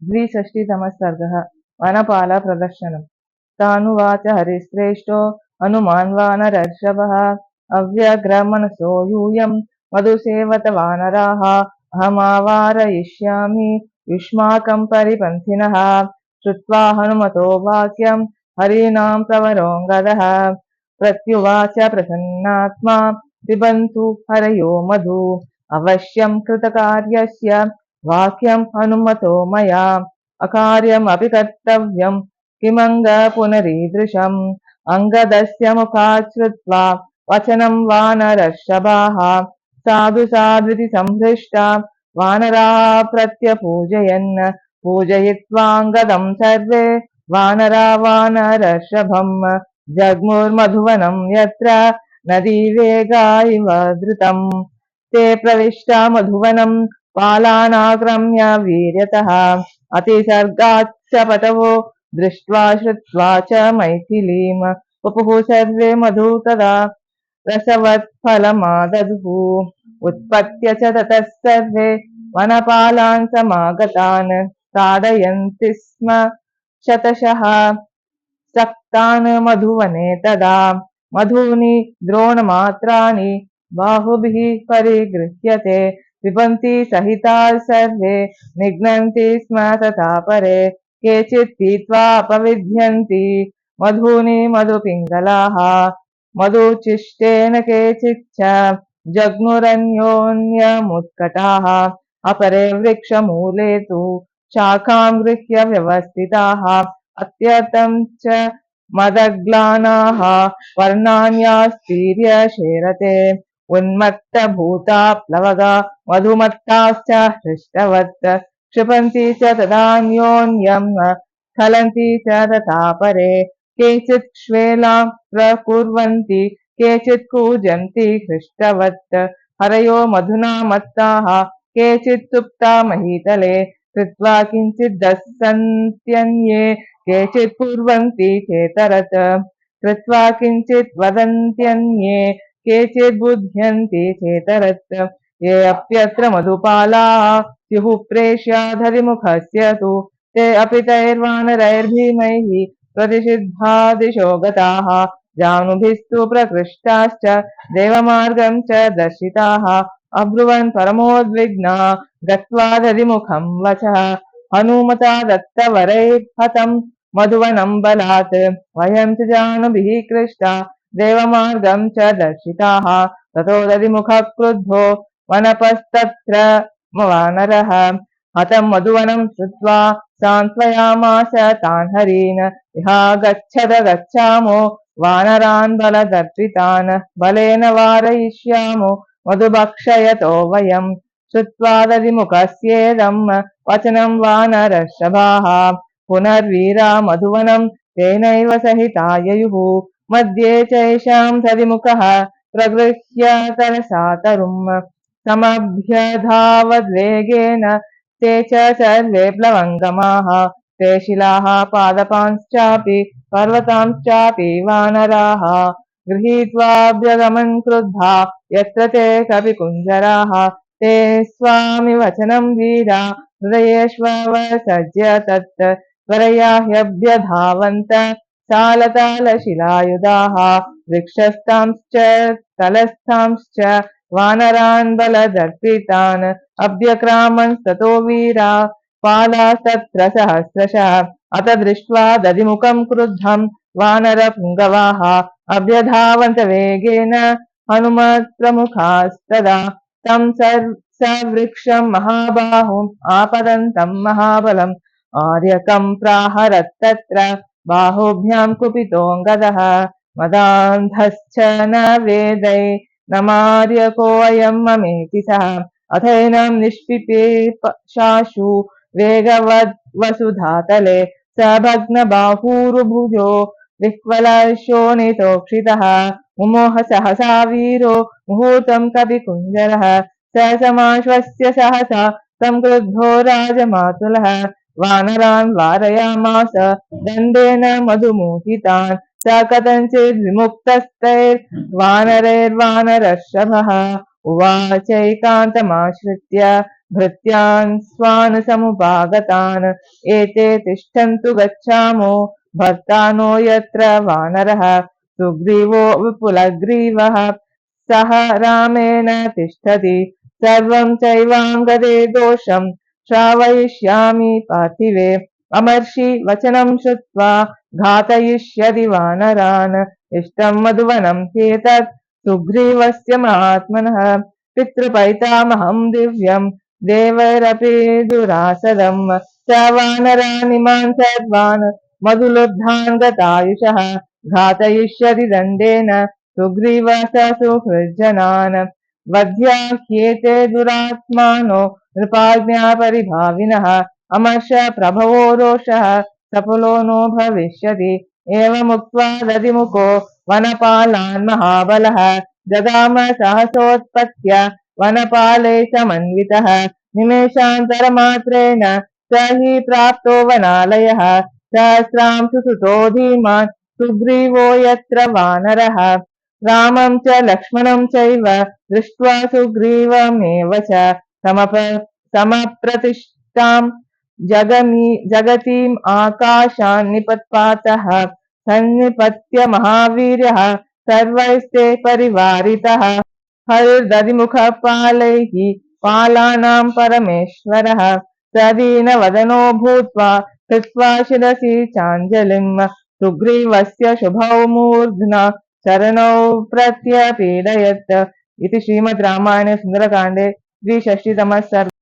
द्विषष्टितमः सर्गः वनपालप्रदर्शनम्। तानुवाच हरिश्रेष्ठो हनुमान् वानरर्षभः अव्यग्रमनसो यूयं मधुसेवत वानराः अहमावारयिष्यामि युष्माकं परिपन्थिनः। श्रुत्वा हनुमतो वाक्यं हरीणां प्रवरोऽङ्गदः प्रत्युवाच प्रसन्नात्मा पिबन्तु हरयो मधु अवश्यं कृतकार्यस्य वाक्यं हनुमतो मया अकार्यमपि कर्तव्यं किमङ्ग पुनरीदृशम्। अङ्गदस्य मुखात् श्रुत्वा वचनं वानरर्षभाः साधु साध्विति संहृष्टा वानराः प्रत्यपूजयन् पूजयित्वाङ्गदं सर्वे वानरा वानरर्षभम् जग्मुर्मधुवनं यत्र नदी वेगा इव धृतम्। ते प्रविष्टा मधुवनं पालानाक्रम्य वीर्यतः अतिसर्गाच्च पटवो दृष्ट्वा श्रुत्वा च मैथिलीं पुपुः सर्वे मधु तदा रसवत्फलमादधुः। उत्पत्य च ततः सर्वे वनपालान् समागतान् ताडयन्ति स्म शतशः सक्तान् मधुवने तदा मधूनि द्रोणमात्राणि बाहुभिः परिगृह्यते पिबन्ति सहिताः सर्वे निघ्नन्ति स्म तथा परे केचित् पीत्वा अपविध्यन्ति मधूनि मधुपिङ्गलाः मधुचिष्टेन केचिच्च जग्मुरन्योन्यमुत्कटाः अपरे वृक्षमूले तु शाखां गृह्य व्यवस्थिताः अत्यर्थं च मदग्लानाः वर्णान्यास्तीर्य शेरते उन्मत्तभूता प्लवगा मधुमत्ताश्च हृष्टवत् क्षिपन्ति च तदान्योन्यं स्खलन्ति च तथा परे केचित् श्वेलां प्रकुर्वन्ति केचित् कूजन्ति हृष्टवत् हरयो मधुना मत्ताः केचित् सुप्ता महीतले कृत्वा किञ्चित् दस्सन्त्यन्ये केचित् कुर्वन्ति चेतरत् कृत्वा किञ्चित् वदन्त्यन्ये केचित् बुध्यन्ति चेतरत् ये अप्यत्र मधुपालाः स्युः प्रेष्याधरिमुखस्य तु ते अपि तैर्वानरैर्भीमैः प्रतिषिद्धा दिशो गताः जानुभिस्तु प्रकृष्टाश्च देवमार्गं च दर्शिताः अब्रुवन् परमोद्विग्ना गत्वा दधिमुखं वचः हनुमता दत्तवरैर्हतं मधुवनं बलात् वयं च जानुभिः कृष्टा देवमार्गं च दर्शिताः ततो दधिमुखः क्रुद्धो वनपस्तत्र वानरः हतं मधुवनं श्रुत्वा सान्त्वयामास तान् हरीन् इहा गच्छद गच्छामो वानरान् बलदर्पितान् बलेन वारयिष्यामो मधुभक्षयतो वयम् श्रुत्वा दधिमुखस्येदं वचनं वानरर्षभाः पुनर्वीरा मधुवनं तेनैव सहिता ययुः मध्ये चैषां दधिमुखः प्रगृह्य तरसा तरुम् समभ्यधावद्वेगेन ते च सर्वे प्लवङ्गमाः ते शिलाः पादपांश्चापि पर्वतांश्चापि वानराः गृहीत्वाभ्यगमन् क्रुद्धा यत्र ते कपिकुञ्जराः ते स्वामि वचनं वीरा हृदयेष्वसज्य तत् त्वरया ह्यभ्यधावन्त सालतालशिलायुधाः वृक्षस्थांश्च तलस्थांश्च वानरान् बलदर्पितान् अभ्यक्रामंस्ततो वीरा पालास्तत्र सहस्रशः अत दृष्ट्वा दधिमुखं क्रुद्धं वानरपुङ्गवाः अभ्यधावन्त वेगेन हनुमत्प्रमुखास्तदा तं सवृक्षं महाबाहुम् आपतन्तं महाबलम् आर्यकं प्राहरत्तत्र बाहुभ्यां कुपितोऽङ्गदः मदान्धश्च न वेदै न मार्यकोऽयं ममेति सः अथैनं निष्पिपेशाशु वेगवद् वसुधातले स भग्नबाहुरुभुजो विह्वलशोणितोक्षितः मुमोह सहसा वीरो मुहूर्तं कपिकुञ्जरः स समाश्वस्य सहसा संक्रुद्धो राजमातुलः वानरान् वारयामास दण्डेन मधुमोहितान् स कथञ्चित् विमुक्तस्तैर्वानरैर्वानरर्षभः उवाचैकान्तमाश्रित्य भृत्यान् स्वानुसमुपागतान् एते तिष्ठन्तु गच्छामो भर्तानो यत्र वानरः सुग्रीवो विपुलग्रीवः सह रामेण तिष्ठति सर्वं चैवाङ्गदे दोषं श्रावयिष्यामि पार्थिवे अमर्षि वचनं श्रुत्वा घातयिष्यति वानरान् इष्टं मधुवनं ह्येतत् सुग्रीवस्य महात्मनः पितृपैतामहं दिव्यं देवैरपि दुरासदं स वानरानिमान् सर्वान् मधुलुब्धान् गतायुषः घातयिष्यति दण्डेन सुग्रीवः सुहृज्जनान् वध्याह्येते दुरात्मानो नृपाज्ञापरिभाविनः अमर्ष प्रभवो रोषः सफलो नो भविष्यति एवमुक्त्वा दधिमुखो वनपालान् महाबलः जगाम सहसोत्पत्य वनपाले समन्वितः निमेषान्तरमात्रेण स हि प्राप्तो वनालयः सहस्रांशु सुतो धीमान् सुग्रीवो यत्र वानरः रामं च लक्ष्मणं चैव दृष्ट्वा सुग्रीवमेव च समप्रतिष्ठां जगतीम् आकाशान् निपत्पातः सन्निपत्य महावीर्यः सर्वैस्ते परिवारितः हरिर्दधिमुखपालैः पालानां परमेश्वरः सदीनवदनो भूत्वा कृत्वा शिरसि चाञ्जलिं सुग्रीवस्य शुभौ मूर्ध्ना चरणौ प्रत्यपीडयत् इति श्रीमद् रामायणे सुन्दरकाण्डे 3षष्टितमः सर्गः।